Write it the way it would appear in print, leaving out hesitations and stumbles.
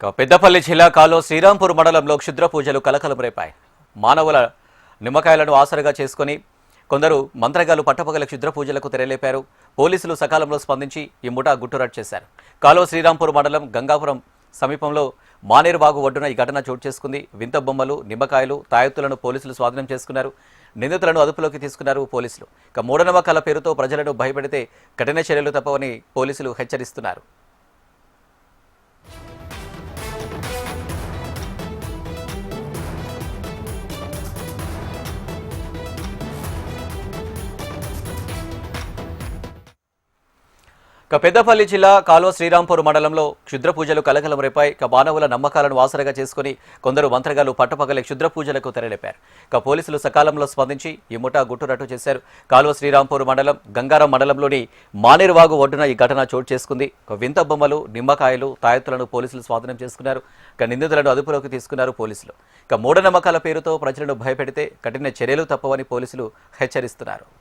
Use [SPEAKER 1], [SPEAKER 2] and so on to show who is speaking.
[SPEAKER 1] పెద్దపల్లి జిల్లా కాలో శ్రీరాంపూర్ మండలంలో క్షుద్ర పూజలు కలకలం రేపాయి. మానవుల నిమ్మకాయలను ఆసరగా చేసుకుని కొందరు మంత్రగాలు పట్టపగల క్షుద్ర పూజలకు తెరలేపారు. పోలీసులు సకాలంలో స్పందించి ఈ ముఠా గుట్టురట్టు చేశారు. కాలో శ్రీరాంపూర్ మండలం గంగాపురం సమీపంలో మానేరువాగు ఒడ్డున ఈ ఘటన చోటు చేసుకుంది. వింత బొమ్మలు, నిమ్మకాయలు, తాయెత్తులను పోలీసులు స్వాధీనం చేసుకున్నారు. నిందితులను అదుపులోకి తీసుకున్నారు పోలీసులు. మూఢనమ్మకాల పేరుతో ప్రజలను భయపెడితే కఠిన చర్యలు తప్పవని పోలీసులు హెచ్చరిస్తున్నారు. పెద్దపల్లి జిల్లా కాల్వ శ్రీరాంపూర్ మండలంలో క్షుద్ర పూజలు కలకలం రేపాయి. మానవుల నమ్మకాలను ఆసరగా చేసుకుని కొందరు మంత్రగాలు పట్టపగలే క్షుద్ర పూజలకు తెరలేపారు. పోలీసులు సకాలంలో స్పందించి ఈ ముఠా గుట్టురట్టు చేశారు. కాల్వ శ్రీరాంపూర్ మండలం గంగారం మండలంలోని మానేరువాగు ఒడ్డున ఈ ఘటన చోటు చేసుకుంది. వింత బొమ్మలు, నిమ్మకాయలు, తాయెత్తులను పోలీసులు స్వాధీనం చేసుకున్నారు. నిందితులను అదుపులోకి తీసుకున్నారు పోలీసులు. మూఢనమ్మకాల పేరుతో ప్రజలను భయపెడితే కఠిన చర్యలు తప్పవని పోలీసులు హెచ్చరిస్తున్నారు.